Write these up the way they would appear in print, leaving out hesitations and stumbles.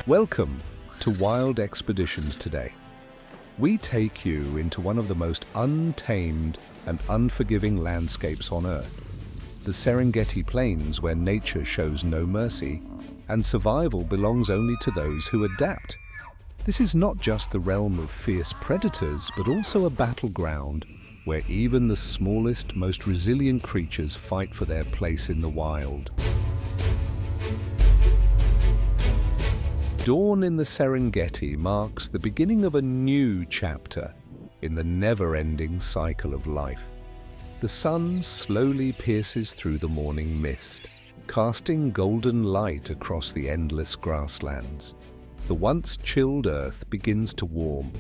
Welcome to Wild Expeditions today. We take you into one of the most untamed and unforgiving landscapes on Earth, the Serengeti Plains, where nature shows no mercy and survival belongs only to those who adapt. This is not just the realm of fierce predators, but also a battleground where even the smallest, most resilient creatures fight for their place in the wild. Dawn in the Serengeti marks the beginning of a new chapter in the never-ending cycle of life. The sun slowly pierces through the morning mist, casting golden light across the endless grasslands. The once chilled earth begins to warm,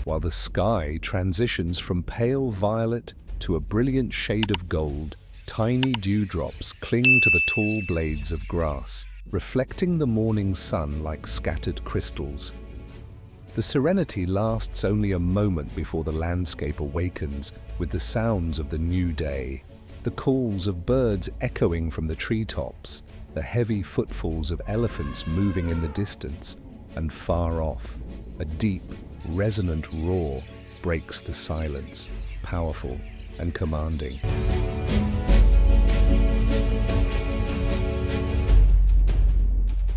while the sky transitions from pale violet to a brilliant shade of gold. Tiny dewdrops cling to the tall blades of grass, reflecting the morning sun like scattered crystals. The serenity lasts only a moment before the landscape awakens with the sounds of the new day. The calls of birds echoing from the treetops, the heavy footfalls of elephants moving in the distance, and far off, a deep, resonant roar breaks the silence, powerful and commanding.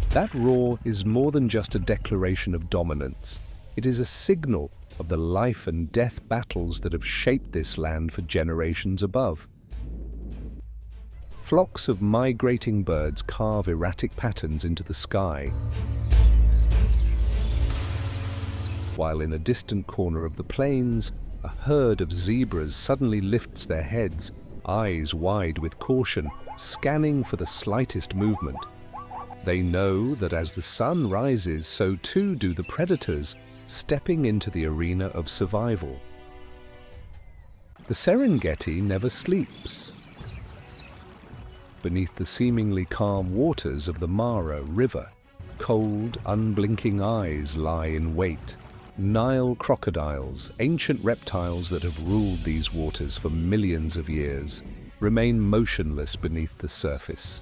That roar is more than just a declaration of dominance. It is a signal of the life and death battles that have shaped this land for generations above. Flocks of migrating birds carve erratic patterns into the sky, while in a distant corner of the plains, a herd of zebras suddenly lifts their heads, eyes wide with caution, scanning for the slightest movement. They know that as the sun rises, so too do the predators, stepping into the arena of survival. The Serengeti never sleeps. Beneath the seemingly calm waters of the Mara River, cold, unblinking eyes lie in wait. Nile crocodiles, ancient reptiles that have ruled these waters for millions of years, remain motionless beneath the surface.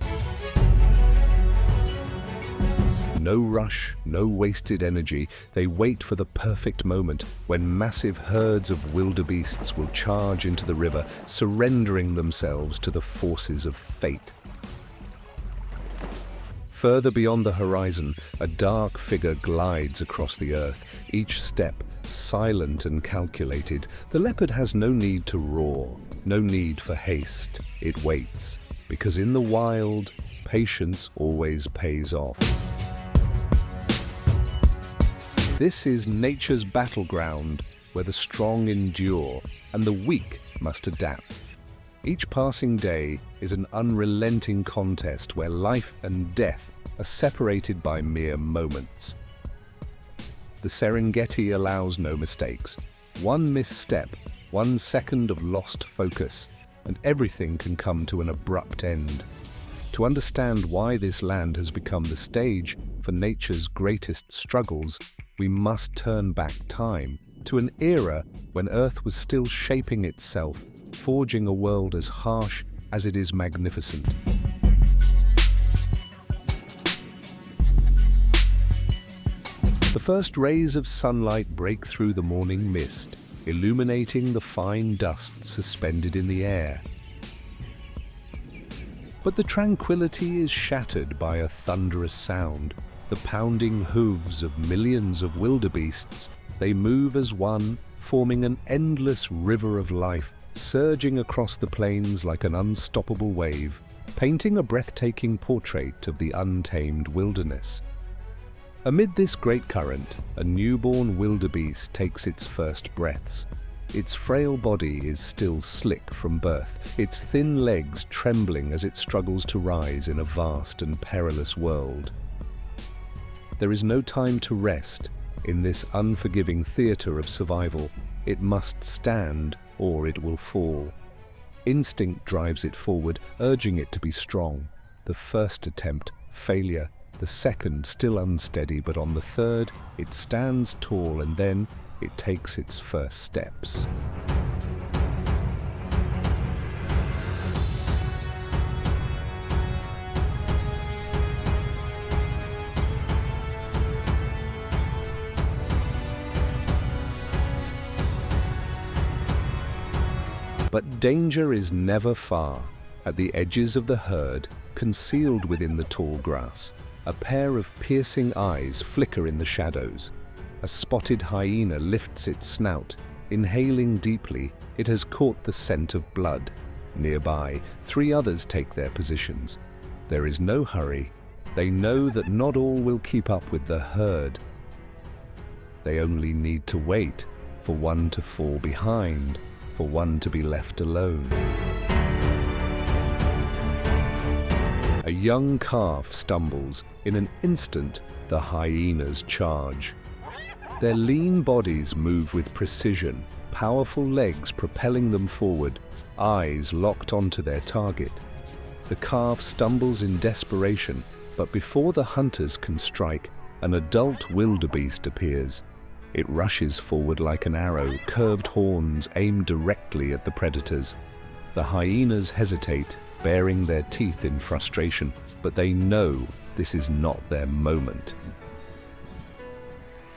No rush, no wasted energy. They wait for the perfect moment when massive herds of wildebeests will charge into the river, surrendering themselves to the forces of fate. Further beyond the horizon, a dark figure glides across the earth, each step silent and calculated. The leopard has no need to roar, no need for haste. It waits, because in the wild, patience always pays off. This is nature's battleground, where the strong endure and the weak must adapt. Each passing day is an unrelenting contest where life and death are separated by mere moments. The Serengeti allows no mistakes. One misstep, 1 second of lost focus, and everything can come to an abrupt end. To understand why this land has become the stage for nature's greatest struggles, we must turn back time to an era when Earth was still shaping itself, forging a world as harsh as it is magnificent. The first rays of sunlight break through the morning mist, illuminating the fine dust suspended in the air. But the tranquility is shattered by a thunderous sound, the pounding hooves of millions of wildebeests. They move as one, forming an endless river of life, surging across the plains like an unstoppable wave, painting a breathtaking portrait of the untamed wilderness. Amid this great current, a newborn wildebeest takes its first breaths. Its frail body is still slick from birth, its thin legs trembling as it struggles to rise in a vast and perilous world. There is no time to rest. In this unforgiving theater of survival, it must stand or it will fall. Instinct drives it forward, urging it to be strong. The first attempt, failure. The second, still unsteady, but on the third, it stands tall and then it takes its first steps. But danger is never far. At the edges of the herd, concealed within the tall grass, a pair of piercing eyes flicker in the shadows. A spotted hyena lifts its snout. Inhaling deeply, it has caught the scent of blood. Nearby, 3 others take their positions. There is no hurry. They know that not all will keep up with the herd. They only need to wait for one to fall behind, for one to be left alone. A young calf stumbles. In an instant, the hyenas charge. Their lean bodies move with precision, powerful legs propelling them forward, eyes locked onto their target. The calf stumbles in desperation, but before the hunters can strike, an adult wildebeest appears. It rushes forward like an arrow, curved horns aimed directly at the predators. The hyenas hesitate, baring their teeth in frustration, but they know this is not their moment.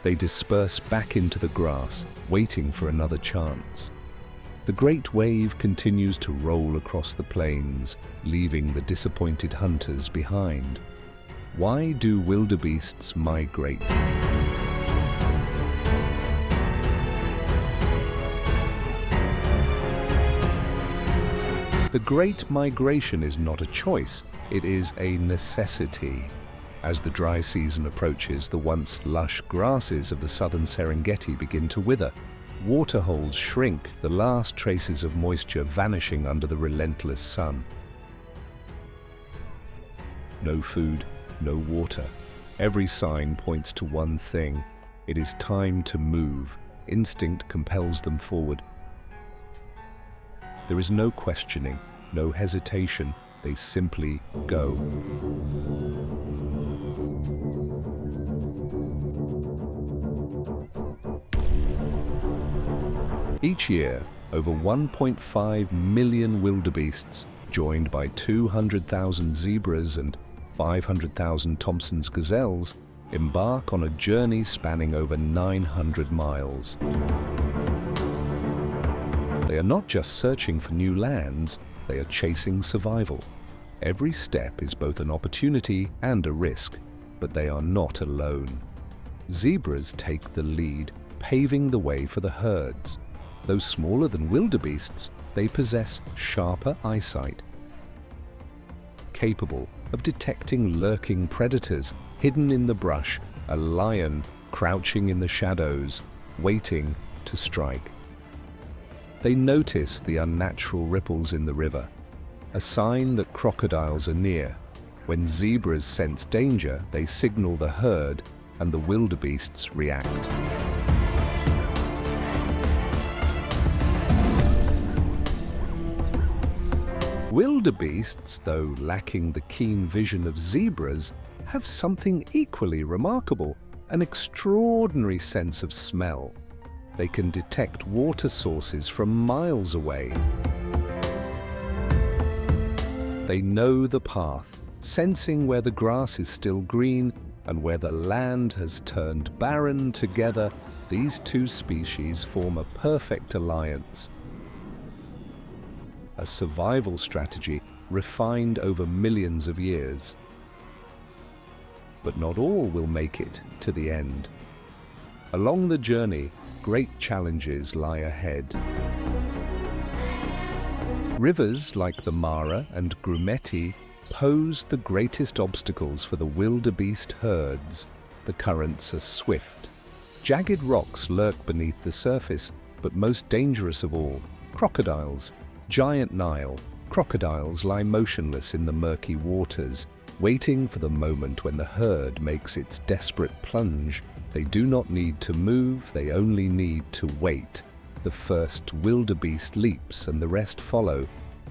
They disperse back into the grass, waiting for another chance. The great wave continues to roll across the plains, leaving the disappointed hunters behind. Why do wildebeests migrate? The Great Migration is not a choice, it is a necessity. As the dry season approaches, the once lush grasses of the southern Serengeti begin to wither. Waterholes shrink, the last traces of moisture vanishing under the relentless sun. No food, no water. Every sign points to one thing. It is time to move. Instinct compels them forward. There is no questioning, no hesitation. They simply go. Each year, over 1.5 million wildebeests, joined by 200,000 zebras and 500,000 Thompson's gazelles, embark on a journey spanning over 900 miles. They are not just searching for new lands, they are chasing survival. Every step is both an opportunity and a risk, but they are not alone. Zebras take the lead, paving the way for the herds. Though smaller than wildebeests, they possess sharper eyesight, capable of detecting lurking predators hidden in the brush, a lion crouching in the shadows, waiting to strike. They notice the unnatural ripples in the river, a sign that crocodiles are near. When zebras sense danger, they signal the herd, and the wildebeests react. Wildebeests, though lacking the keen vision of zebras, have something equally remarkable, an extraordinary sense of smell. They can detect water sources from miles away. They know the path, sensing where the grass is still green and where the land has turned barren. Together, these two species form a perfect alliance. A survival strategy refined over millions of years. But not all will make it to the end. Along the journey, great challenges lie ahead. Rivers like the Mara and Grumeti pose the greatest obstacles for the wildebeest herds. The currents are swift. Jagged rocks lurk beneath the surface, but most dangerous of all, crocodiles. Giant Nile crocodiles lie motionless in the murky waters, waiting for the moment when the herd makes its desperate plunge. They do not need to move, they only need to wait. The first wildebeest leaps and the rest follow.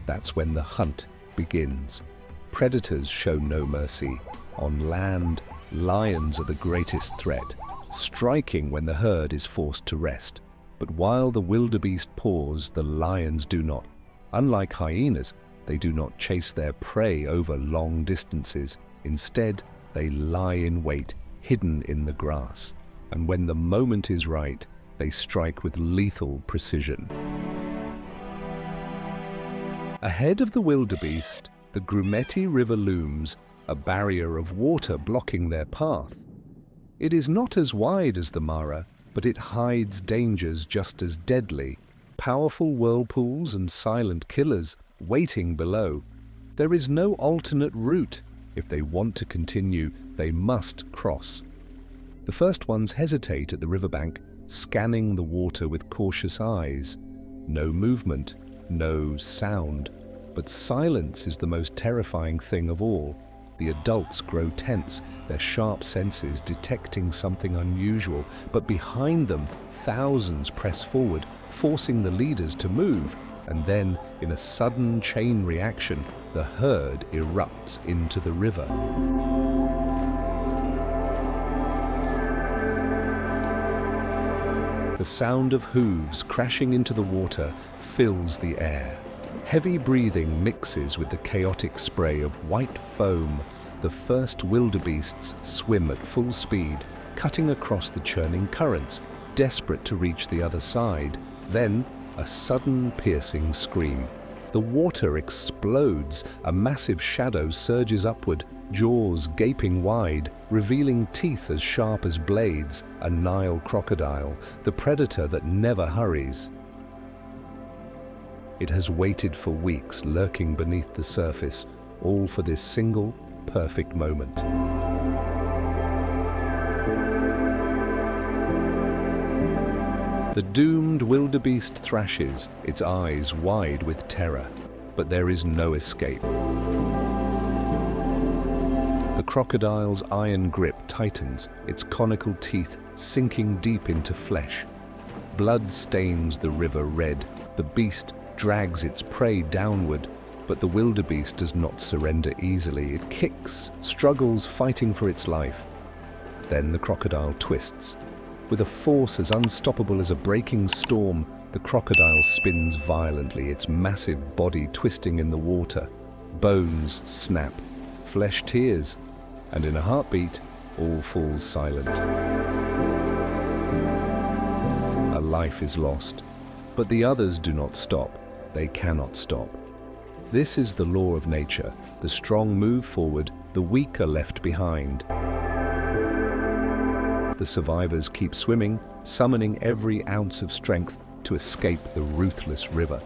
That's when the hunt begins. Predators show no mercy. On land, lions are the greatest threat, striking when the herd is forced to rest. But while the wildebeest pause, the lions do not. Unlike hyenas, they do not chase their prey over long distances. Instead, they lie in wait, hidden in the grass. And when the moment is right, they strike with lethal precision. Ahead of the wildebeest, the Grumeti River looms, a barrier of water blocking their path. It is not as wide as the Mara, but it hides dangers just as deadly, powerful whirlpools and silent killers waiting below. There is no alternate route. If they want to continue, they must cross. The first ones hesitate at the riverbank, scanning the water with cautious eyes. No movement, no sound, but silence is the most terrifying thing of all. The adults grow tense, their sharp senses detecting something unusual, but behind them, thousands press forward, forcing the leaders to move, and then, in a sudden chain reaction, the herd erupts into the river. The sound of hooves crashing into the water fills the air. Heavy breathing mixes with the chaotic spray of white foam. The first wildebeests swim at full speed, cutting across the churning currents, desperate to reach the other side. Then, a sudden piercing scream. The water explodes, a massive shadow surges upward, jaws gaping wide, revealing teeth as sharp as blades, a Nile crocodile, the predator that never hurries. It has waited for weeks, lurking beneath the surface, all for this single, perfect moment. The doomed wildebeest thrashes, its eyes wide with terror, but there is no escape. The crocodile's iron grip tightens, its conical teeth sinking deep into flesh. Blood stains the river red. The beast drags its prey downward, but the wildebeest does not surrender easily. It kicks, struggles, fighting for its life. Then the crocodile twists. With a force as unstoppable as a breaking storm, the crocodile spins violently, its massive body twisting in the water. Bones snap, flesh tears, and in a heartbeat, all falls silent. A life is lost, but the others do not stop. They cannot stop. This is the law of nature. The strong move forward, the weak are left behind. The survivors keep swimming, summoning every ounce of strength to escape the ruthless river.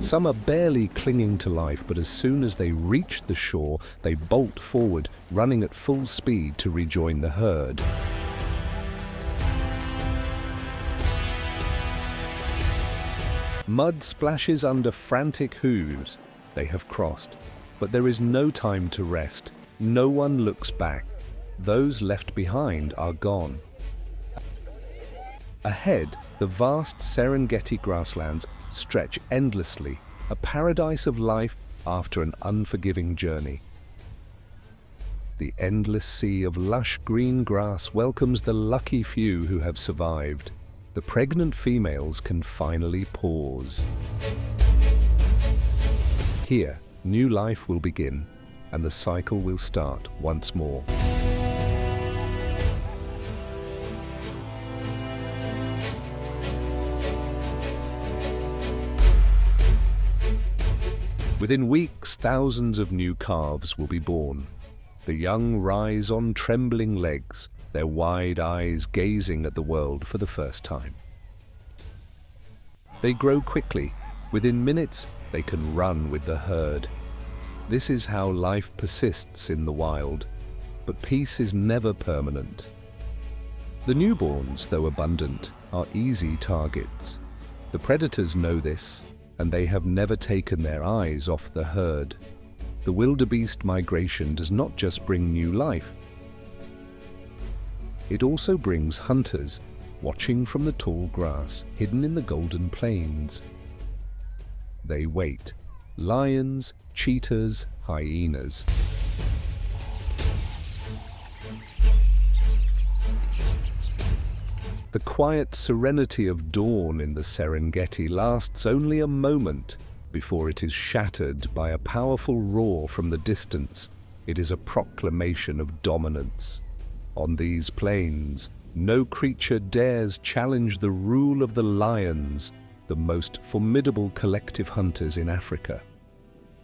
Some are barely clinging to life, but as soon as they reach the shore, they bolt forward, running at full speed to rejoin the herd. Mud splashes under frantic hooves. They have crossed, but there is no time to rest. No one looks back. Those left behind are gone. Ahead, the vast Serengeti grasslands stretch endlessly, a paradise of life after an unforgiving journey. The endless sea of lush green grass welcomes the lucky few who have survived. The pregnant females can finally pause. Here, new life will begin, and the cycle will start once more. Within weeks, thousands of new calves will be born. The young rise on trembling legs, their wide eyes gazing at the world for the first time. They grow quickly. Within minutes, they can run with the herd. This is how life persists in the wild, but peace is never permanent. The newborns, though abundant, are easy targets. The predators know this, and they have never taken their eyes off the herd. The wildebeest migration does not just bring new life. It also brings hunters, watching from the tall grass, hidden in the golden plains. They wait. Lions, cheetahs, hyenas. The quiet serenity of dawn in the Serengeti lasts only a moment before it is shattered by a powerful roar from the distance. It is a proclamation of dominance. On these plains, no creature dares challenge the rule of the lions. the most formidable collective hunters in Africa.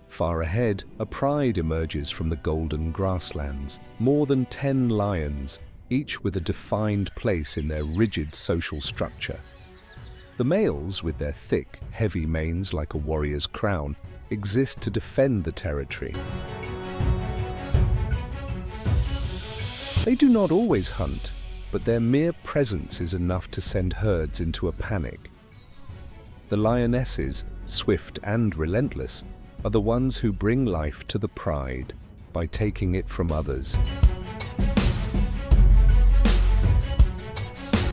Far ahead, a pride emerges from the golden grasslands, more than 10 lions, each with a defined place in their rigid social structure. The males, with their thick, heavy manes like a warrior's crown, exist to defend the territory. They do not always hunt, but their mere presence is enough to send herds into a panic. The lionesses, swift and relentless, are the ones who bring life to the pride by taking it from others.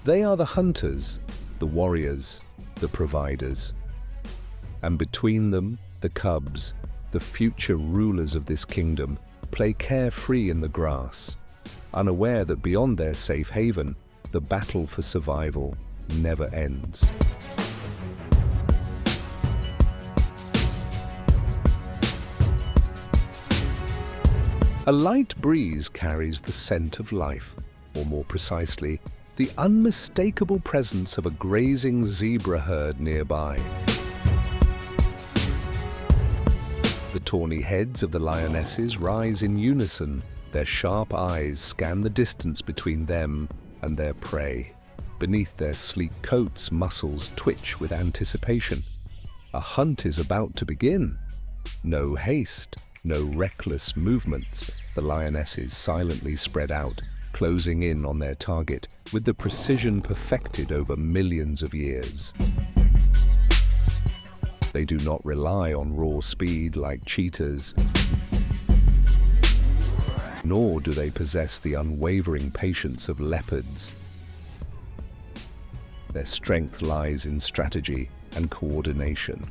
They are the hunters, the warriors, the providers. And between them, the cubs, the future rulers of this kingdom, play carefree in the grass, unaware that beyond their safe haven, the battle for survival never ends. A light breeze carries the scent of life, or more precisely, the unmistakable presence of a grazing zebra herd nearby. The tawny heads of the lionesses rise in unison. Their sharp eyes scan the distance between them and their prey. Beneath their sleek coats, muscles twitch with anticipation. A hunt is about to begin. No haste, no reckless movements. The lionesses silently spread out, closing in on their target with the precision perfected over millions of years. They do not rely on raw speed like cheetahs, nor do they possess the unwavering patience of leopards. Their strength lies in strategy and coordination.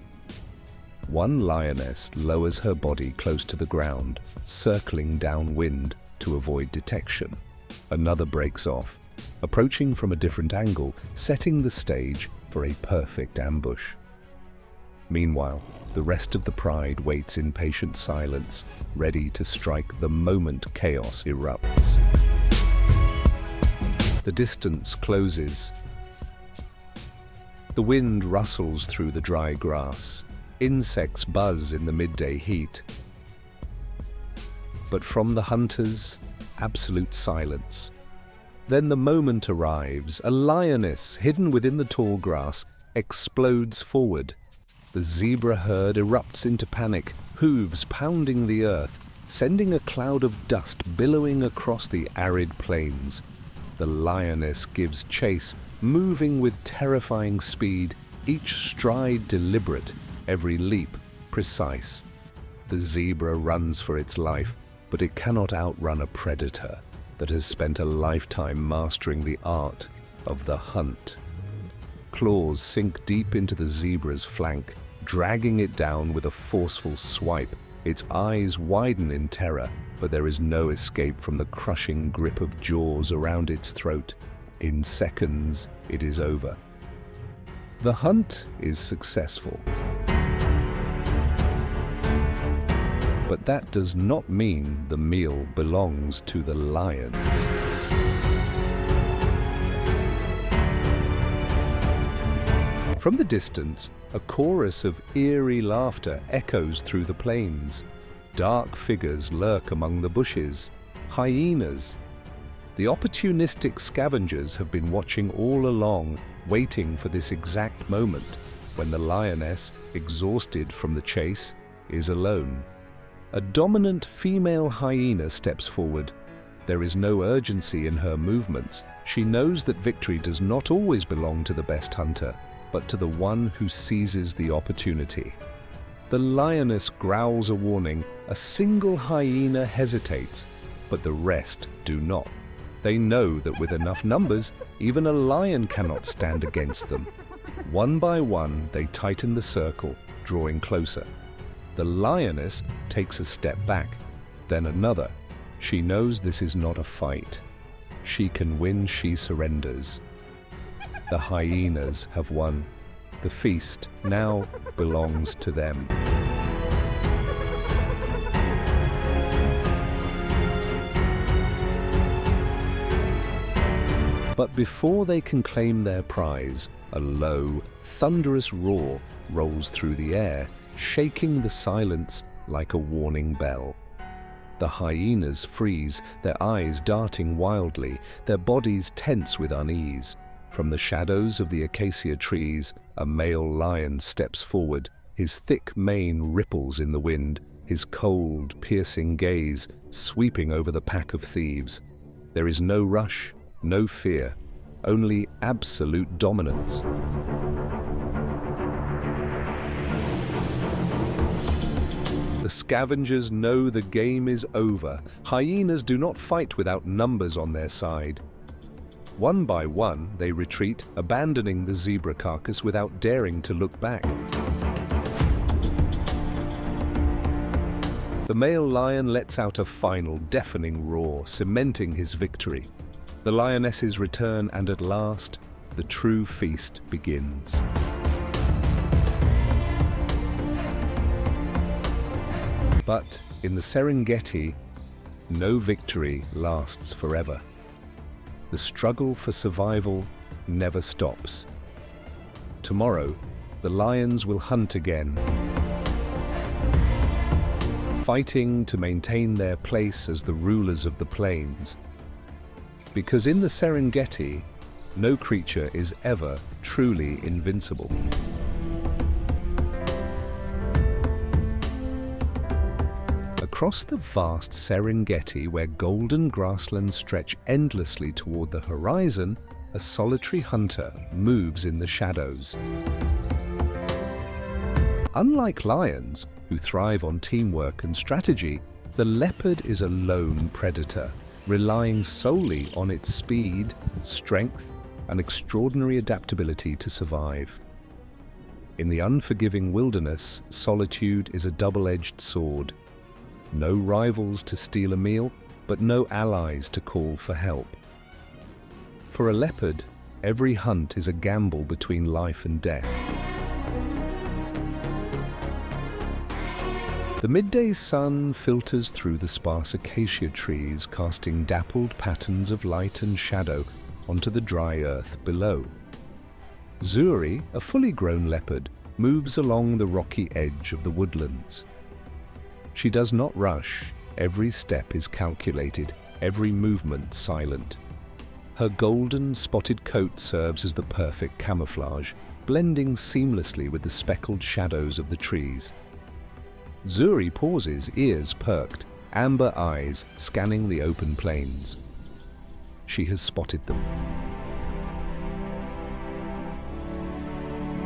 One lioness lowers her body close to the ground, circling downwind to avoid detection. Another breaks off, approaching from a different angle, setting the stage for a perfect ambush. Meanwhile, the rest of the pride waits in patient silence, ready to strike the moment chaos erupts. The distance closes. The wind rustles through the dry grass. Insects buzz in the midday heat. But from the hunters, absolute silence. Then the moment arrives. A lioness, hidden within the tall grass, explodes forward. The zebra herd erupts into panic, hooves pounding the earth, sending a cloud of dust billowing across the arid plains. The lioness gives chase, moving with terrifying speed, each stride deliberate, every leap precise. The zebra runs for its life, but it cannot outrun a predator that has spent a lifetime mastering the art of the hunt. Claws sink deep into the zebra's flank, dragging it down with a forceful swipe. Its eyes widen in terror, but there is no escape from the crushing grip of jaws around its throat. In seconds, it is over. The hunt is successful. But that does not mean the meal belongs to the lions. From the distance, a chorus of eerie laughter echoes through the plains. Dark figures lurk among the bushes. Hyenas. The opportunistic scavengers have been watching all along, waiting for this exact moment when the lioness, exhausted from the chase, is alone. A dominant female hyena steps forward. There is no urgency in her movements. She knows that victory does not always belong to the best hunter, but to the one who seizes the opportunity. The lioness growls a warning. A single hyena hesitates, but the rest do not. They know that with enough numbers, even a lion cannot stand against them. One by one, they tighten the circle, drawing closer. The lioness takes a step back, then another. She knows this is not a fight. She can win, she surrenders. The hyenas have won. The feast now belongs to them. But before they can claim their prize, A low, thunderous roar rolls through the air, shaking the silence like a warning bell. The hyenas freeze, their eyes darting wildly, their bodies tense with unease. From the shadows of the acacia trees, a male lion steps forward. His thick mane ripples in the wind, his cold, piercing gaze sweeping over the pack of thieves. There is no rush, no fear, only absolute dominance. The scavengers know the game is over. Hyenas do not fight without numbers on their side. One by one, they retreat, abandoning the zebra carcass without daring to look back. The male lion lets out a final, deafening roar, cementing his victory. The lionesses return, and at last, the true feast begins. But in the Serengeti, no victory lasts forever. The struggle for survival never stops. Tomorrow, the lions will hunt again, fighting to maintain their place as the rulers of the plains. Because in the Serengeti, no creature is ever truly invincible. Across the vast Serengeti, where golden grasslands stretch endlessly toward the horizon, a solitary hunter moves in the shadows. Unlike lions, who thrive on teamwork and strategy, the leopard is a lone predator, relying solely on its speed, strength, and extraordinary adaptability to survive. In the unforgiving wilderness, solitude is a double-edged sword. No rivals to steal a meal, but no allies to call for help. For a leopard, every hunt is a gamble between life and death. The midday sun filters through the sparse acacia trees, casting dappled patterns of light and shadow onto the dry earth below. Zuri, a fully grown leopard, moves along the rocky edge of the woodlands. She does not rush. Every step is calculated, every movement silent. Her golden, spotted coat serves as the perfect camouflage, blending seamlessly with the speckled shadows of the trees. Zuri pauses, ears perked, amber eyes scanning the open plains. She has spotted them.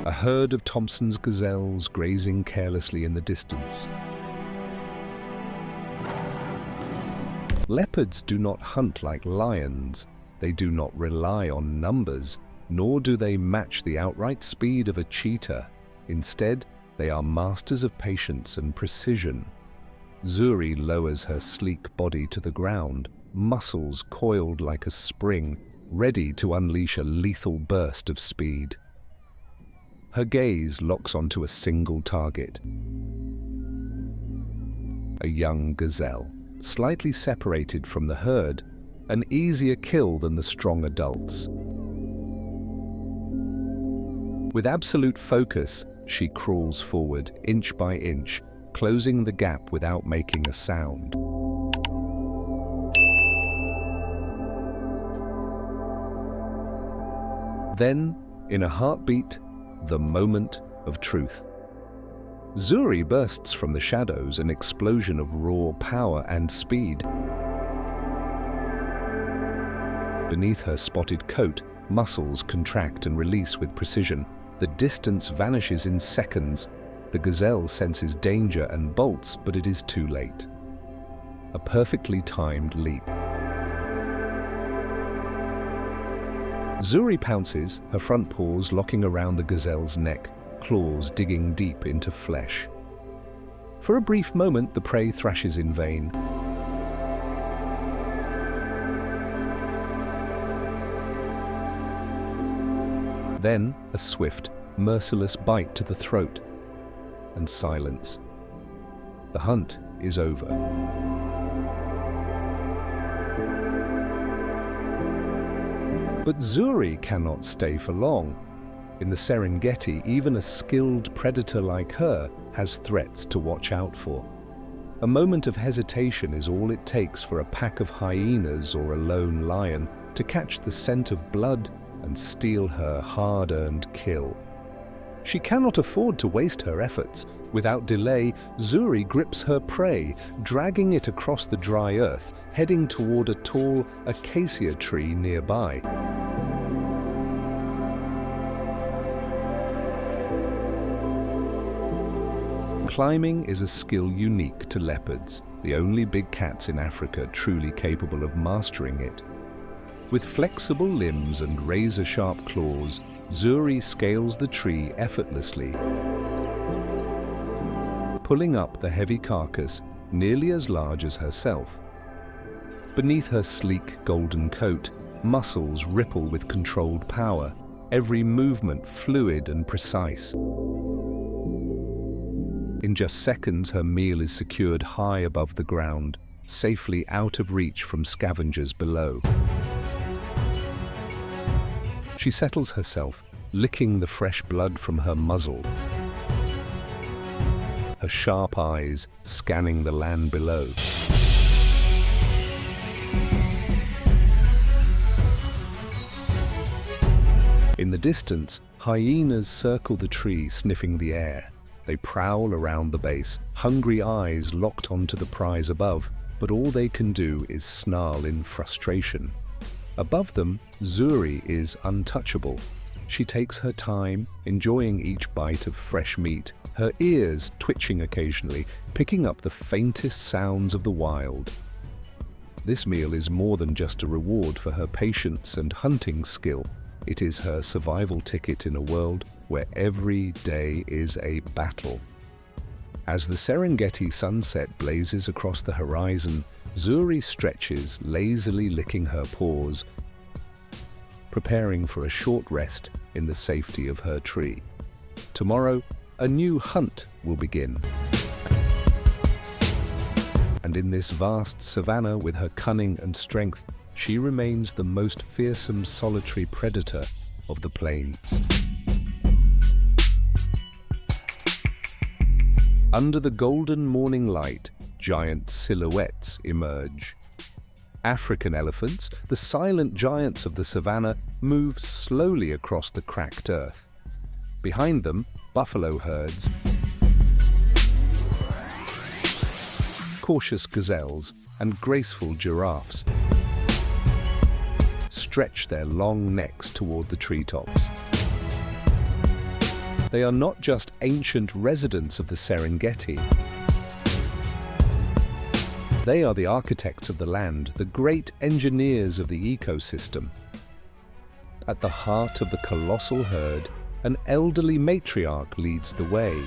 A herd of Thompson's gazelles grazing carelessly in the distance. Leopards do not hunt like lions. They do not rely on numbers, nor do they match the outright speed of a cheetah. Instead, they are masters of patience and precision. Zuri lowers her sleek body to the ground, muscles coiled like a spring, ready to unleash a lethal burst of speed. Her gaze locks onto a single target. A young gazelle, slightly separated from the herd, an easier kill than the strong adults. With absolute focus, she crawls forward, inch by inch, closing the gap without making a sound. Then, in a heartbeat, the moment of truth. Zuri bursts from the shadows, an explosion of raw power and speed. Beneath her spotted coat, muscles contract and release with precision. The distance vanishes in seconds. The gazelle senses danger and bolts, but it is too late. A perfectly timed leap. Zuri pounces, her front paws locking around the gazelle's neck, claws digging deep into flesh. For a brief moment, the prey thrashes in vain. Then, a swift, merciless bite to the throat, and silence. The hunt is over. But Zuri cannot stay for long. In the Serengeti, even a skilled predator like her has threats to watch out for. A moment of hesitation is all it takes for a pack of hyenas or a lone lion to catch the scent of blood and steal her hard-earned kill. She cannot afford to waste her efforts. Without delay, Zuri grips her prey, dragging it across the dry earth, heading toward a tall acacia tree nearby. Climbing is a skill unique to leopards, the only big cats in Africa truly capable of mastering it. With flexible limbs and razor-sharp claws, Zuri scales the tree effortlessly, pulling up the heavy carcass nearly as large as herself. Beneath her sleek golden coat, muscles ripple with controlled power, every movement fluid and precise. In just seconds, her meal is secured high above the ground, safely out of reach from scavengers below. She settles herself, licking the fresh blood from her muzzle, her sharp eyes scanning the land below. In the distance, hyenas circle the tree, sniffing the air. They prowl around the base, hungry eyes locked onto the prize above, but all they can do is snarl in frustration. Above them, Zuri is untouchable. She takes her time, enjoying each bite of fresh meat, her ears twitching occasionally, picking up the faintest sounds of the wild. This meal is more than just a reward for her patience and hunting skill. It is her survival ticket in a world where every day is a battle. As the Serengeti sunset blazes across the horizon, Zuri stretches, lazily licking her paws, preparing for a short rest in the safety of her tree. Tomorrow, a new hunt will begin. And in this vast savannah, with her cunning and strength, she remains the most fearsome solitary predator of the plains. Under the golden morning light, giant silhouettes emerge. African elephants, the silent giants of the savannah, move slowly across the cracked earth. Behind them, buffalo herds, cautious gazelles, and graceful giraffes stretch their long necks toward the treetops. They are not just ancient residents of the Serengeti. They are the architects of the land, the great engineers of the ecosystem. At the heart of the colossal herd, an elderly matriarch leads the way,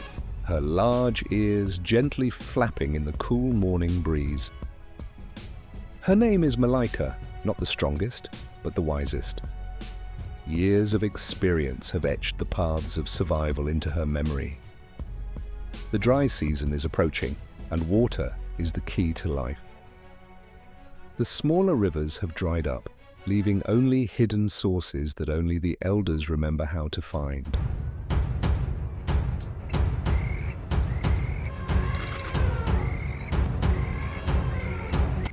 her large ears gently flapping in the cool morning breeze. Her name is Malika, not the strongest, but the wisest. Years of experience have etched the paths of survival into her memory. The dry season is approaching, and water is the key to life. The smaller rivers have dried up, leaving only hidden sources that only the elders remember how to find.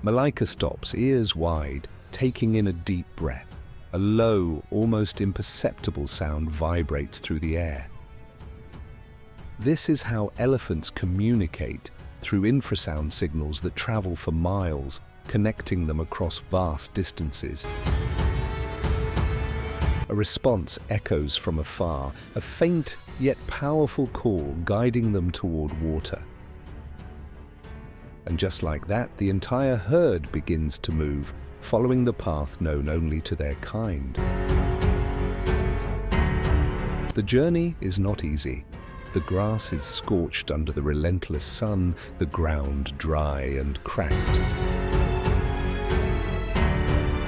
Malika stops, ears wide, taking in a deep breath. A low, almost imperceptible sound vibrates through the air. This is how elephants communicate, through infrasound signals that travel for miles, connecting them across vast distances. A response echoes from afar, a faint yet powerful call guiding them toward water. And just like that, the entire herd begins to move, following the path known only to their kind. The journey is not easy. The grass is scorched under the relentless sun, the ground dry and cracked.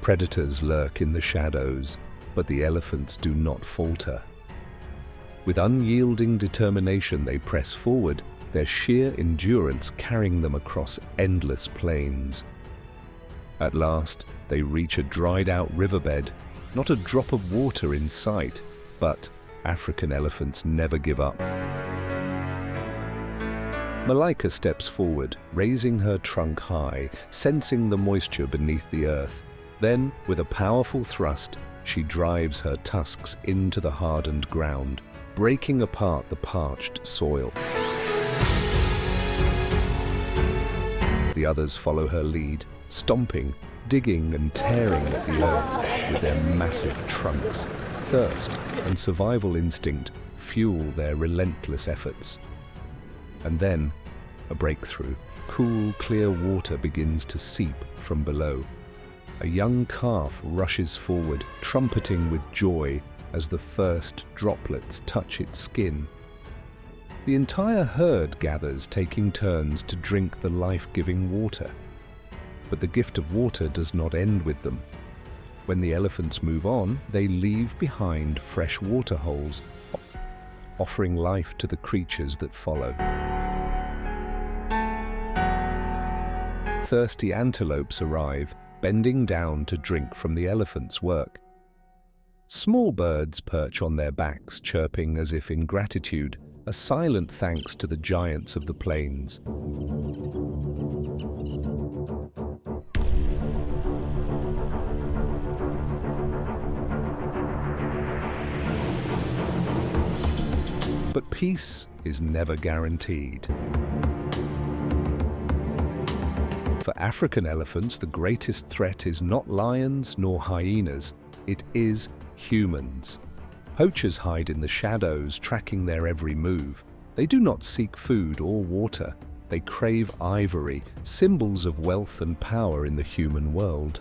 Predators lurk in the shadows, but the elephants do not falter. With unyielding determination, they press forward, their sheer endurance carrying them across endless plains. At last, they reach a dried-out riverbed, not a drop of water in sight, but African elephants never give up. Malika steps forward, raising her trunk high, sensing the moisture beneath the earth. Then, with a powerful thrust, she drives her tusks into the hardened ground, breaking apart the parched soil. The others follow her lead, stomping, digging and tearing at the earth with their massive trunks. Thirst and survival instinct fuel their relentless efforts. And then, a breakthrough. Cool, clear water begins to seep from below. A young calf rushes forward, trumpeting with joy as the first droplets touch its skin. The entire herd gathers, taking turns to drink the life-giving water. But the gift of water does not end with them. When the elephants move on, they leave behind fresh water holes, offering life to the creatures that follow. Thirsty antelopes arrive, bending down to drink from the elephants' work. Small birds perch on their backs, chirping as if in gratitude, a silent thanks to the giants of the plains. But peace is never guaranteed. For African elephants, the greatest threat is not lions nor hyenas, it is humans. Poachers hide in the shadows, tracking their every move. They do not seek food or water. They crave ivory, symbols of wealth and power in the human world.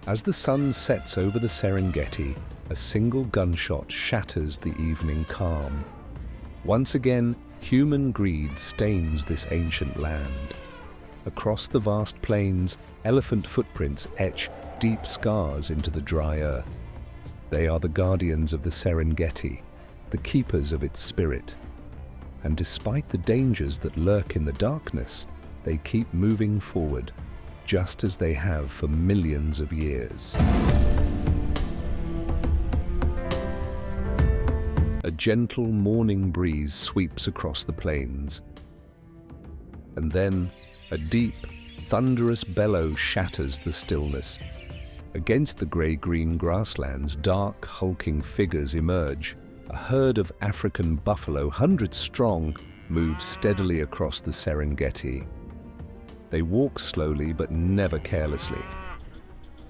As the sun sets over the Serengeti, a single gunshot shatters the evening calm. Once again, human greed stains this ancient land. Across the vast plains, elephant footprints etch deep scars into the dry earth. They are the guardians of the Serengeti, the keepers of its spirit. And despite the dangers that lurk in the darkness, they keep moving forward, just as they have for millions of years. A gentle morning breeze sweeps across the plains. And then, a deep, thunderous bellow shatters the stillness. Against the grey-green grasslands, dark, hulking figures emerge. A herd of African buffalo, hundreds strong, moves steadily across the Serengeti. They walk slowly but never carelessly.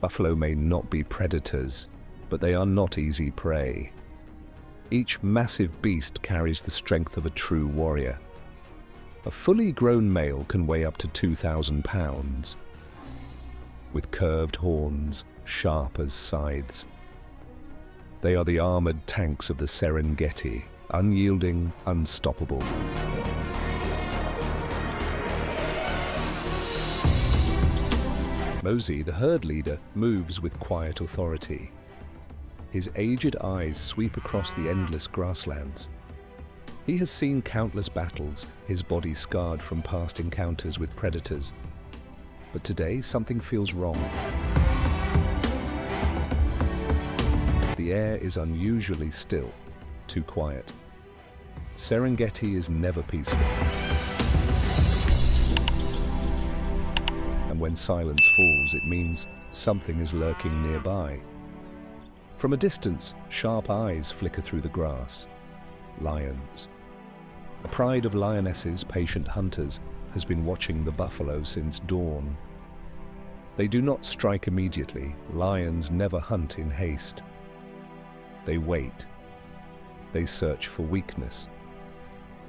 Buffalo may not be predators, but they are not easy prey. Each massive beast carries the strength of a true warrior. A fully grown male can weigh up to 2,000 pounds, with curved horns, sharp as scythes. They are the armored tanks of the Serengeti, unyielding, unstoppable. Mosey, the herd leader, moves with quiet authority. His aged eyes sweep across the endless grasslands. He has seen countless battles, his body scarred from past encounters with predators. But today, something feels wrong. The air is unusually still, too quiet. Serengeti is never peaceful. And when silence falls, it means something is lurking nearby. From a distance, sharp eyes flicker through the grass. Lions. A pride of lionesses, patient hunters, has been watching the buffalo since dawn. They do not strike immediately. Lions never hunt in haste. They wait. They search for weakness.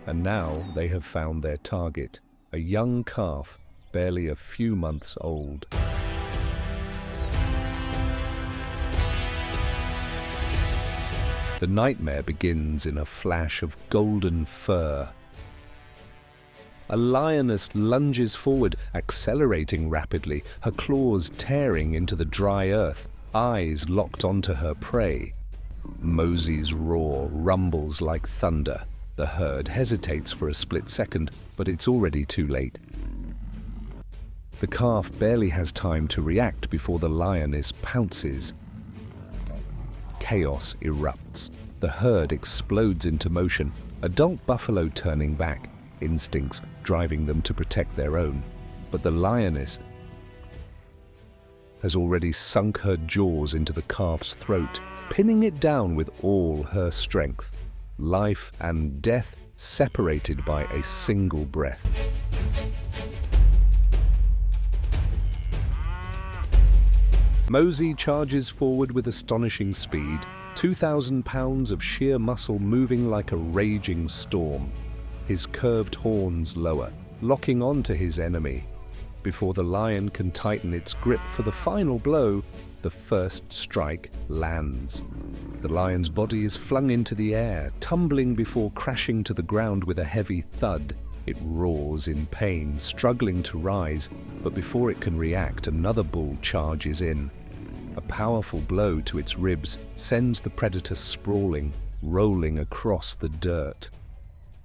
And now they have found their target, a young calf, barely a few months old. The nightmare begins in a flash of golden fur. A lioness lunges forward, accelerating rapidly, her claws tearing into the dry earth, eyes locked onto her prey. Mosey's roar rumbles like thunder. The herd hesitates for a split second, but it's already too late. The calf barely has time to react before the lioness pounces. Chaos erupts. The herd explodes into motion, adult buffalo turning back, instincts driving them to protect their own. But the lioness has already sunk her jaws into the calf's throat, pinning it down with all her strength. Life and death separated by a single breath. Mosey charges forward with astonishing speed, 2,000 pounds of sheer muscle moving like a raging storm. His curved horns lower, locking onto his enemy. Before the lion can tighten its grip for the final blow, the first strike lands. The lion's body is flung into the air, tumbling before crashing to the ground with a heavy thud. It roars in pain, struggling to rise, but before it can react, another bull charges in. A powerful blow to its ribs sends the predator sprawling, rolling across the dirt.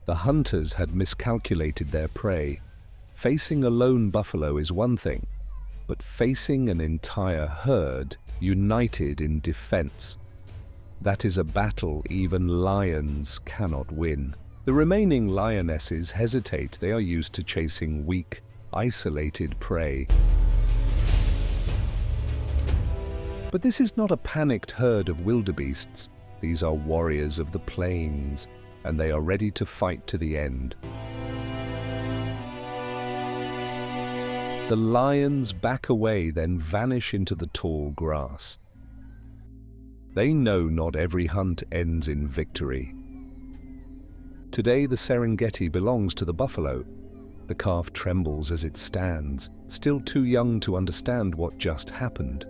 The hunters had miscalculated their prey. Facing a lone buffalo is one thing, but facing an entire herd united in defense, that is a battle even lions cannot win. The remaining lionesses hesitate. They are used to chasing weak, isolated prey. But this is not a panicked herd of wildebeests. These are warriors of the plains, and they are ready to fight to the end. The lions back away, then vanish into the tall grass. They know not every hunt ends in victory. Today the Serengeti belongs to the buffalo. The calf trembles as it stands, still too young to understand what just happened.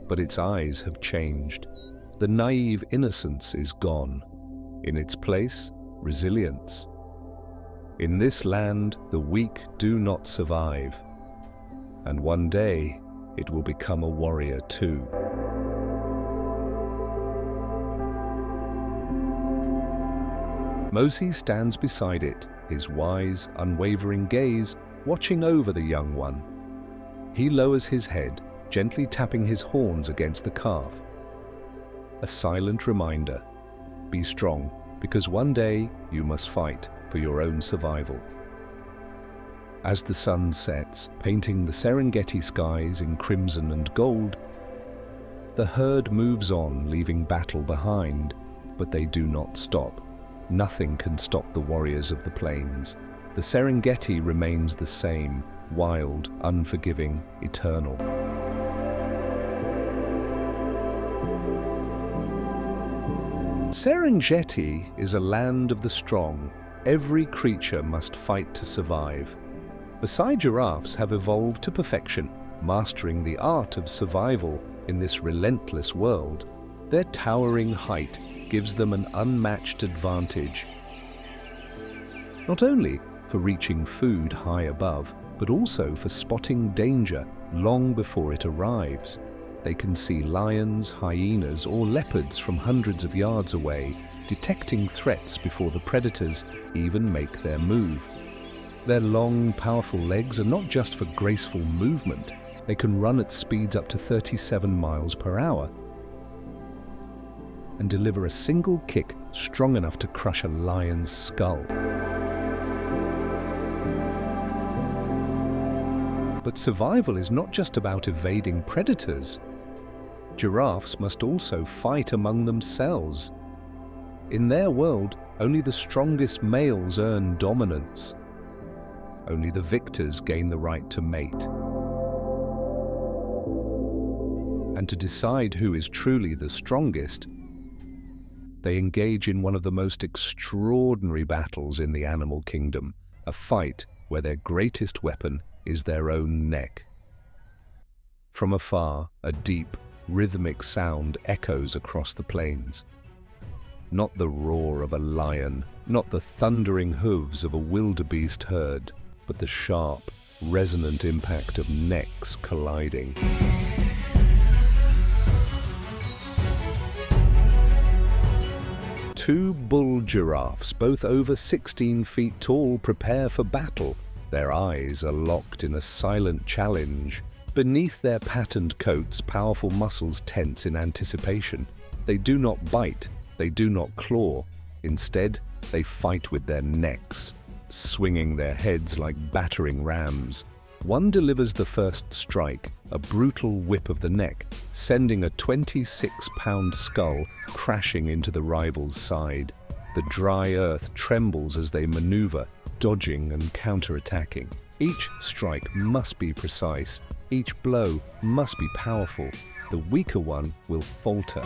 But its eyes have changed. The naive innocence is gone. In its place, resilience. In this land, the weak do not survive. And one day, it will become a warrior too. Mosey stands beside it, his wise, unwavering gaze watching over the young one. He lowers his head, gently tapping his horns against the calf. A silent reminder: be strong, because one day you must fight for your own survival. As the sun sets, painting the Serengeti skies in crimson and gold, the herd moves on, leaving battle behind, but they do not stop. Nothing can stop the warriors of the plains. The Serengeti remains the same, wild, unforgiving, eternal. Serengeti is a land of the strong. Every creature must fight to survive. Maasai giraffes have evolved to perfection, mastering the art of survival in this relentless world. Their towering height gives them an unmatched advantage, not only for reaching food high above, but also for spotting danger long before it arrives. They can see lions, hyenas, or leopards from hundreds of yards away, detecting threats before the predators even make their move. Their long, powerful legs are not just for graceful movement. They can run at speeds up to 37 miles per hour and deliver a single kick strong enough to crush a lion's skull. But survival is not just about evading predators. Giraffes must also fight among themselves. In their world, only the strongest males earn dominance. Only the victors gain the right to mate. And to decide who is truly the strongest, they engage in one of the most extraordinary battles in the animal kingdom, a fight where their greatest weapon is their own neck. From afar, a deep, rhythmic sound echoes across the plains. Not the roar of a lion, not the thundering hooves of a wildebeest herd, but the sharp, resonant impact of necks colliding. Two bull giraffes, both over 16 feet tall, prepare for battle. Their eyes are locked in a silent challenge. Beneath their patterned coats, powerful muscles tense in anticipation. They do not bite. They do not claw. Instead, they fight with their necks, swinging their heads like battering rams. One delivers the first strike, a brutal whip of the neck, sending a 26-pound skull crashing into the rival's side. The dry earth trembles as they maneuver, dodging and counterattacking. Each strike must be precise. Each blow must be powerful. The weaker one will falter.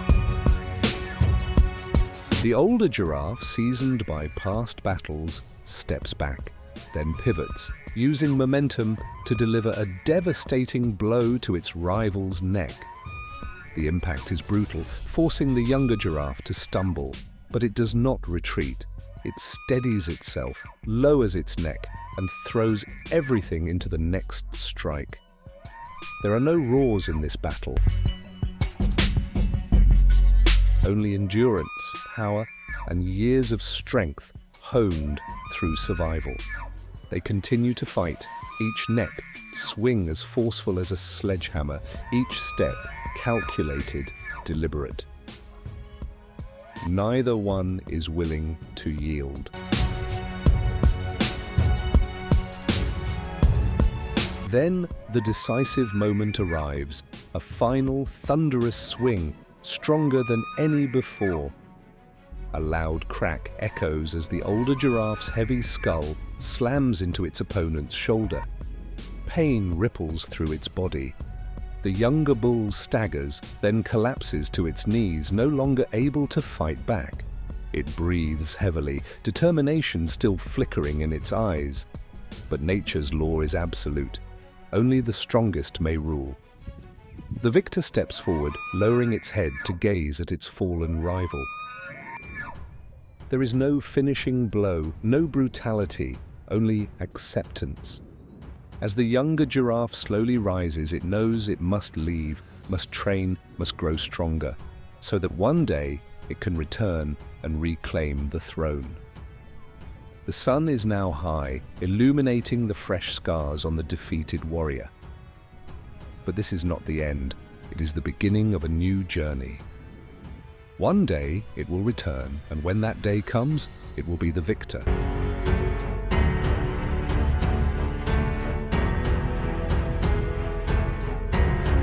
The older giraffe, seasoned by past battles, steps back, then pivots, using momentum to deliver a devastating blow to its rival's neck. The impact is brutal, forcing the younger giraffe to stumble, but it does not retreat. It steadies itself, lowers its neck, and throws everything into the next strike. There are no roars in this battle. Only endurance, power, and years of strength honed through survival. They continue to fight, each neck swing as forceful as a sledgehammer, each step calculated, deliberate. Neither one is willing to yield. Then the decisive moment arrives, a final thunderous swing, stronger than any before. A loud crack echoes as the older giraffe's heavy skull slams into its opponent's shoulder. Pain ripples through its body. The younger bull staggers, then collapses to its knees, no longer able to fight back. It breathes heavily, determination still flickering in its eyes. But nature's law is absolute. Only the strongest may rule. The victor steps forward, lowering its head to gaze at its fallen rival. There is no finishing blow, no brutality, only acceptance. As the younger giraffe slowly rises, it knows it must leave, must train, must grow stronger, so that one day it can return and reclaim the throne. The sun is now high, illuminating the fresh scars on the defeated warrior. But this is not the end. It is the beginning of a new journey. One day it will return, and when that day comes, it will be the victor.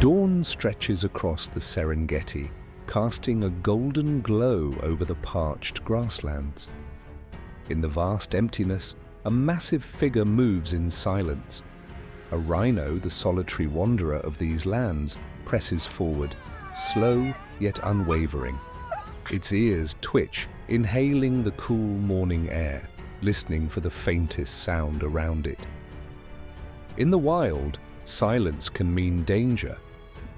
Dawn stretches across the Serengeti, casting a golden glow over the parched grasslands. In the vast emptiness, a massive figure moves in silence. A rhino, the solitary wanderer of these lands, presses forward, slow yet unwavering. Its ears twitch, inhaling the cool morning air, listening for the faintest sound around it. In the wild, silence can mean danger,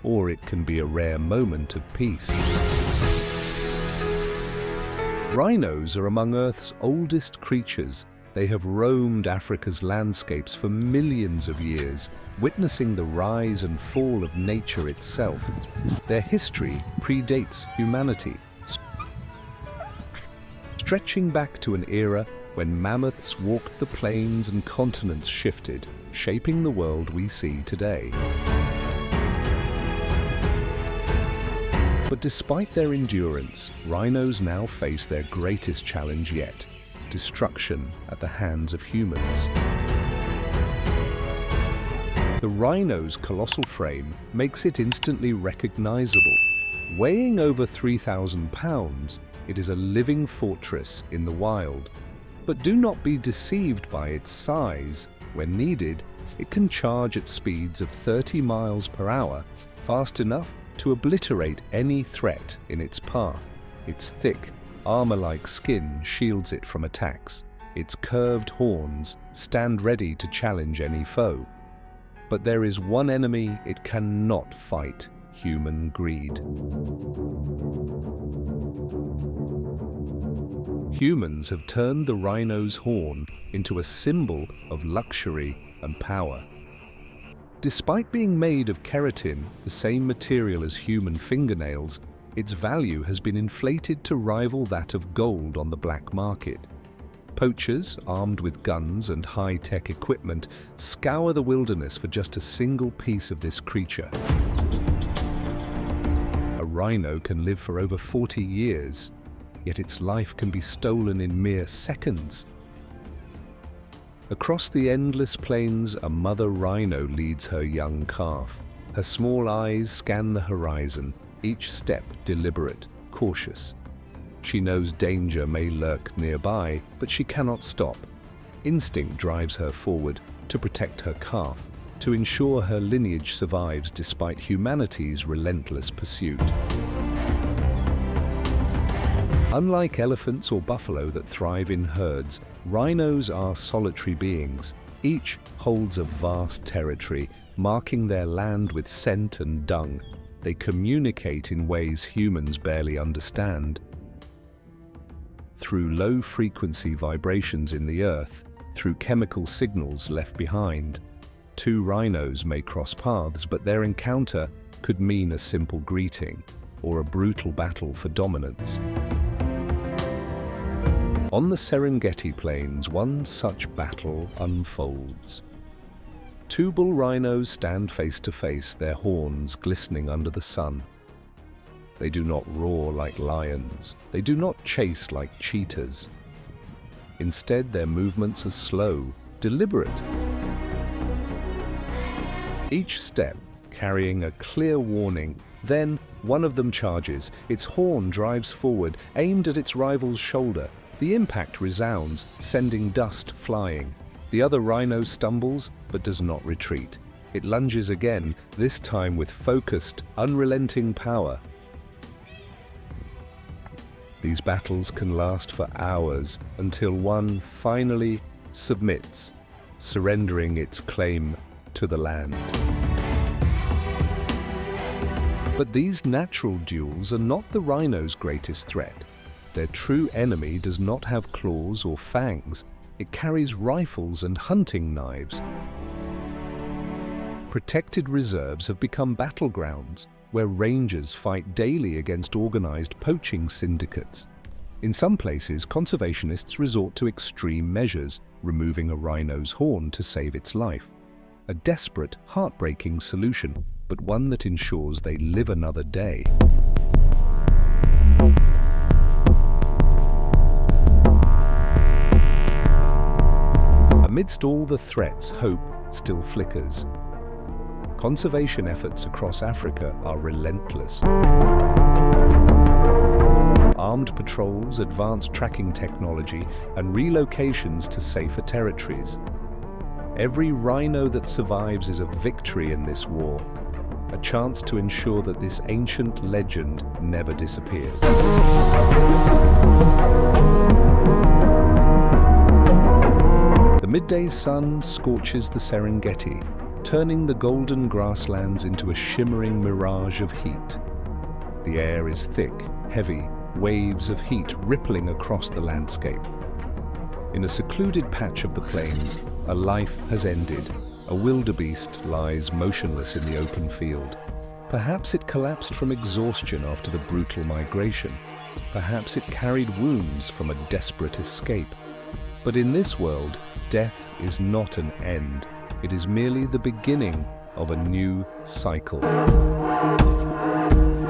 or it can be a rare moment of peace. Rhinos are among Earth's oldest creatures. They have roamed Africa's landscapes for millions of years, witnessing the rise and fall of nature itself. Their history predates humanity, stretching back to an era when mammoths walked the plains and continents shifted, shaping the world we see today. But despite their endurance, rhinos now face their greatest challenge yet: destruction at the hands of humans. The rhino's colossal frame makes it instantly recognizable. Weighing over 3,000 pounds, it is a living fortress in the wild. But do not be deceived by its size. When needed, it can charge at speeds of 30 miles per hour, fast enough to obliterate any threat in its path. Its thick, armor-like skin shields it from attacks. Its curved horns stand ready to challenge any foe. But there is one enemy it cannot fight: human greed. Humans have turned the rhino's horn into a symbol of luxury and power. Despite being made of keratin, the same material as human fingernails, its value has been inflated to rival that of gold on the black market. Poachers, armed with guns and high-tech equipment, scour the wilderness for just a single piece of this creature. A rhino can live for over 40 years. yet its life can be stolen in mere seconds. Across the endless plains, a mother rhino leads her young calf. Her small eyes scan the horizon, each step deliberate, cautious. She knows danger may lurk nearby, but she cannot stop. Instinct drives her forward to protect her calf, to ensure her lineage survives despite humanity's relentless pursuit. Unlike elephants or buffalo that thrive in herds, rhinos are solitary beings. Each holds a vast territory, marking their land with scent and dung. They communicate in ways humans barely understand. Through low-frequency vibrations in the earth, through chemical signals left behind. Two rhinos may cross paths, but their encounter could mean a simple greeting or a brutal battle for dominance. On the Serengeti plains, one such battle unfolds. Two bull rhinos stand face to face, their horns glistening under the sun. They do not roar like lions. They do not chase like cheetahs. Instead, their movements are slow, deliberate. Each step carrying a clear warning. Then, one of them charges. Its horn drives forward, aimed at its rival's shoulder. The impact resounds, sending dust flying. The other rhino stumbles, but does not retreat. It lunges again, this time with focused, unrelenting power. These battles can last for hours until one finally submits, surrendering its claim to the land. But these natural duels are not the rhino's greatest threat. Their true enemy does not have claws or fangs. It carries rifles and hunting knives. Protected reserves have become battlegrounds where rangers fight daily against organized poaching syndicates. In some places, conservationists resort to extreme measures, removing a rhino's horn to save its life. A desperate, heartbreaking solution, but one that ensures they live another day. Amidst all the threats, hope still flickers. Conservation efforts across Africa are relentless. Armed patrols, advanced tracking technology, and relocations to safer territories. Every rhino that survives is a victory in this war, a chance to ensure that this ancient legend never disappears. The midday sun scorches the Serengeti, turning the golden grasslands into a shimmering mirage of heat. The air is thick, heavy, waves of heat rippling across the landscape. In a secluded patch of the plains, a life has ended. A wildebeest lies motionless in the open field. Perhaps it collapsed from exhaustion after the brutal migration. Perhaps it carried wounds from a desperate escape. But in this world, death is not an end. It is merely the beginning of a new cycle.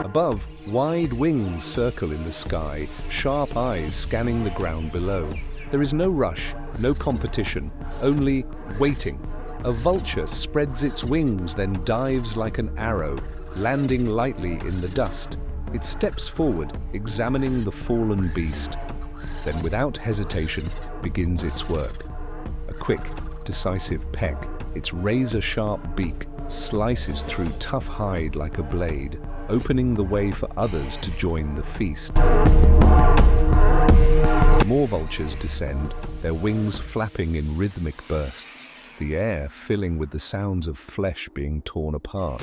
Above, wide wings circle in the sky, sharp eyes scanning the ground below. There is no rush, no competition, only waiting. A vulture spreads its wings, then dives like an arrow, landing lightly in the dust. It steps forward, examining the fallen beast. Then, without hesitation, begins its work. A quick, decisive peck, its razor-sharp beak slices through tough hide like a blade, opening the way for others to join the feast. More vultures descend, their wings flapping in rhythmic bursts, the air filling with the sounds of flesh being torn apart.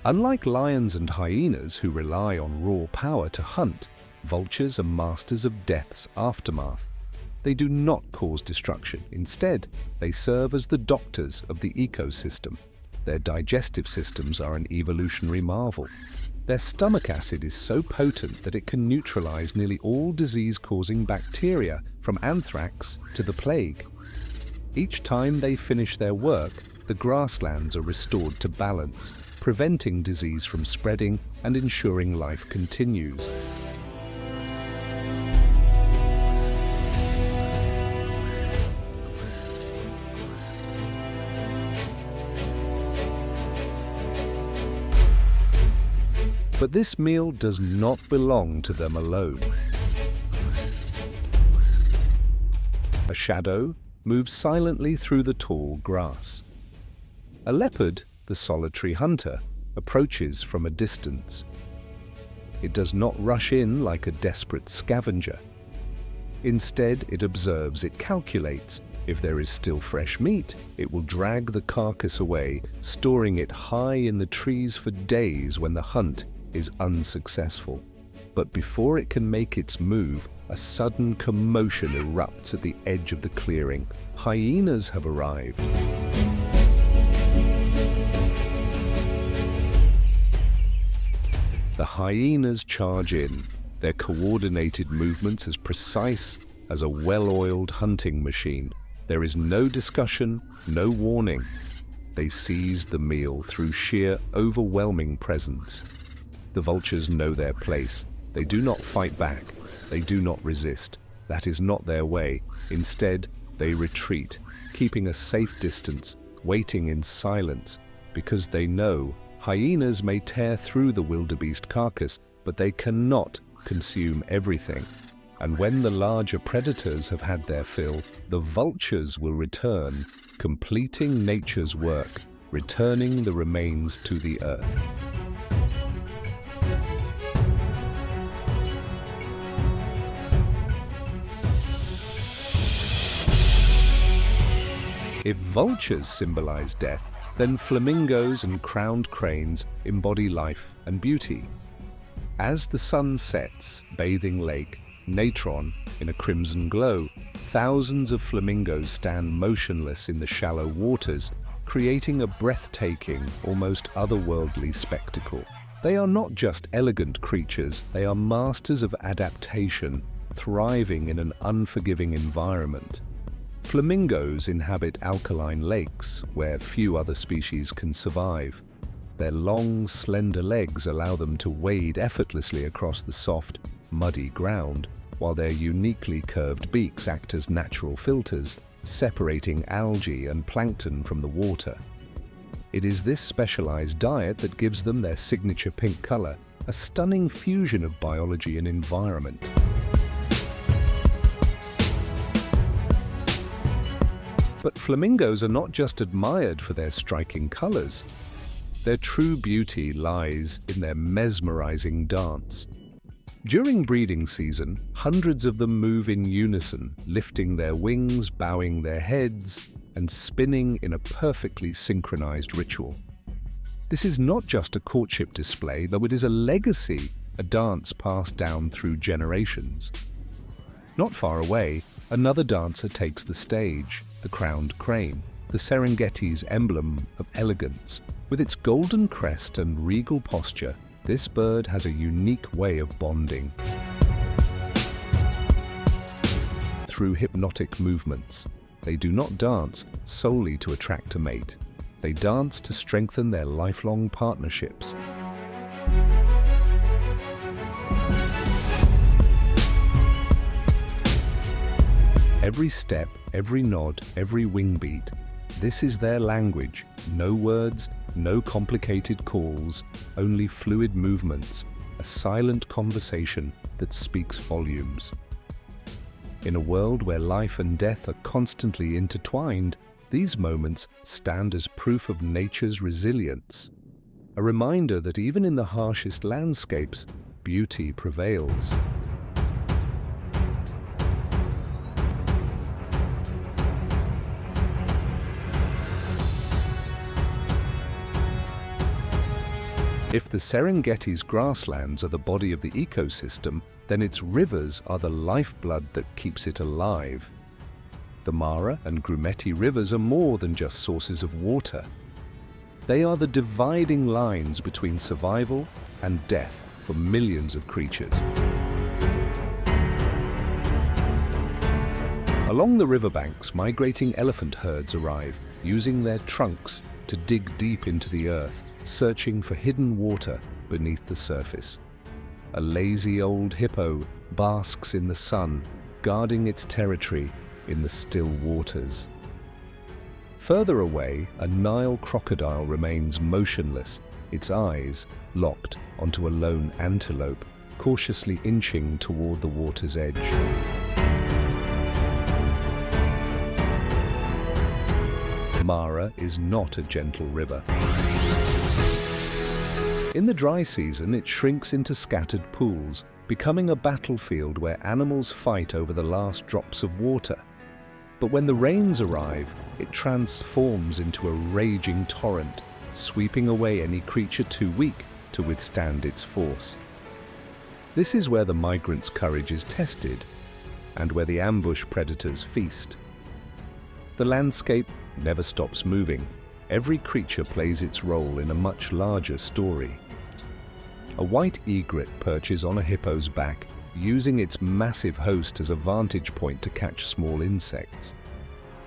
Unlike lions and hyenas who rely on raw power to hunt, vultures are masters of death's aftermath. They do not cause destruction. Instead, they serve as the doctors of the ecosystem. Their digestive systems are an evolutionary marvel. Their stomach acid is so potent that it can neutralize nearly all disease-causing bacteria, from anthrax to the plague. Each time they finish their work, the grasslands are restored to balance, preventing disease from spreading and ensuring life continues. But this meal does not belong to them alone. A shadow moves silently through the tall grass. A leopard, the solitary hunter, approaches from a distance. It does not rush in like a desperate scavenger. Instead, it observes, it calculates. If there is still fresh meat, it will drag the carcass away, storing it high in the trees for days when the hunt is unsuccessful. But before it can make its move, a sudden commotion erupts at the edge of the clearing. Hyenas have arrived. The hyenas charge in, their coordinated movements as precise as a well-oiled hunting machine. There is no discussion, no warning. They seize the meal through sheer, overwhelming presence. The vultures know their place. They do not fight back. They do not resist. That is not their way. Instead, they retreat, keeping a safe distance, waiting in silence, because they know hyenas may tear through the wildebeest carcass, but they cannot consume everything. And when the larger predators have had their fill, the vultures will return, completing nature's work, returning the remains to the earth. If vultures symbolize death, then flamingos and crowned cranes embody life and beauty. As the sun sets, bathing Lake Natron in a crimson glow, thousands of flamingos stand motionless in the shallow waters, creating a breathtaking, almost otherworldly spectacle. They are not just elegant creatures, they are masters of adaptation, thriving in an unforgiving environment. Flamingos inhabit alkaline lakes where few other species can survive. Their long, slender legs allow them to wade effortlessly across the soft, muddy ground, while their uniquely curved beaks act as natural filters, separating algae and plankton from the water. It is this specialized diet that gives them their signature pink color, a stunning fusion of biology and environment. But flamingos are not just admired for their striking colors. Their true beauty lies in their mesmerizing dance. During breeding season, hundreds of them move in unison, lifting their wings, bowing their heads, and spinning in a perfectly synchronized ritual. This is not just a courtship display, though it is a legacy, a dance passed down through generations. Not far away, another dancer takes the stage, the crowned crane, the Serengeti's emblem of elegance. With its golden crest and regal posture, this bird has a unique way of bonding. Through hypnotic movements, they do not dance solely to attract a mate. They dance to strengthen their lifelong partnerships. Every step, every nod, every wing beat, this is their language. No words, no complicated calls, only fluid movements, a silent conversation that speaks volumes. In a world where life and death are constantly intertwined, these moments stand as proof of nature's resilience, a reminder that even in the harshest landscapes, beauty prevails. If the Serengeti's grasslands are the body of the ecosystem, then its rivers are the lifeblood that keeps it alive. The Mara and Grumeti rivers are more than just sources of water. They are the dividing lines between survival and death for millions of creatures. Along the riverbanks, migrating elephant herds arrive, using their trunks to dig deep into the earth, searching for hidden water beneath the surface. A lazy old hippo basks in the sun, guarding its territory in the still waters. Further away, a Nile crocodile remains motionless, its eyes locked onto a lone antelope, cautiously inching toward the water's edge. Mara is not a gentle river. In the dry season, it shrinks into scattered pools, becoming a battlefield where animals fight over the last drops of water. But when the rains arrive, it transforms into a raging torrent, sweeping away any creature too weak to withstand its force. This is where the migrant's courage is tested, and where the ambush predators feast. The landscape never stops moving. Every creature plays its role in a much larger story. A white egret perches on a hippo's back, using its massive host as a vantage point to catch small insects.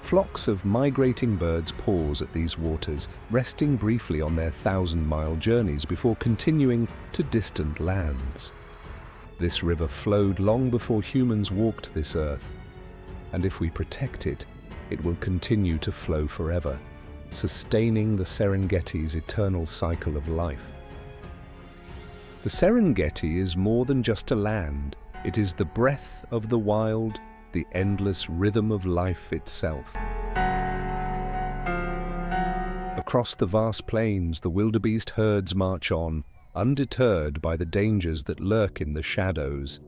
Flocks of migrating birds pause at these waters, resting briefly on their 1,000-mile journeys before continuing to distant lands. This river flowed long before humans walked this earth, and if we protect it, it will continue to flow forever, sustaining the Serengeti's eternal cycle of life. The Serengeti is more than just a land. It is the breath of the wild, the endless rhythm of life itself. Across the vast plains, the wildebeest herds march on, undeterred by the dangers that lurk in the shadows.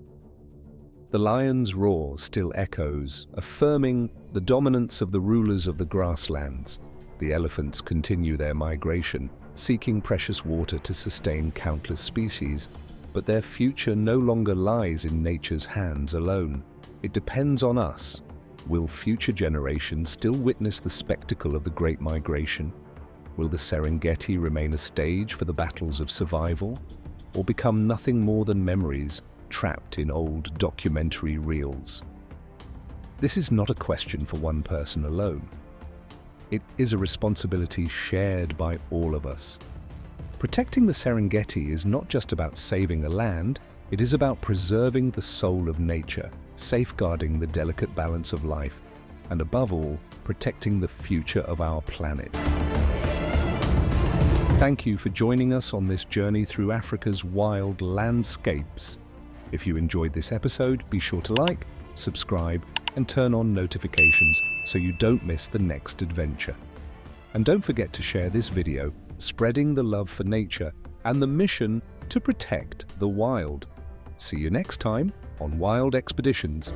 The lion's roar still echoes, affirming the dominance of the rulers of the grasslands. The elephants continue their migration, seeking precious water to sustain countless species. But their future no longer lies in nature's hands alone. It depends on us. Will future generations still witness the spectacle of the Great Migration? Will the Serengeti remain a stage for the battles of survival, or become nothing more than memories trapped in old documentary reels? This is not a question for one person alone. It is a responsibility shared by all of us. Protecting the Serengeti is not just about saving a land, it is about preserving the soul of nature, safeguarding the delicate balance of life, and above all, protecting the future of our planet. Thank you for joining us on this journey through Africa's wild landscapes. If you enjoyed this episode, be sure to like, subscribe, and turn on notifications so you don't miss the next adventure. And don't forget to share this video, spreading the love for nature and the mission to protect the wild. See you next time on Wild Expeditions.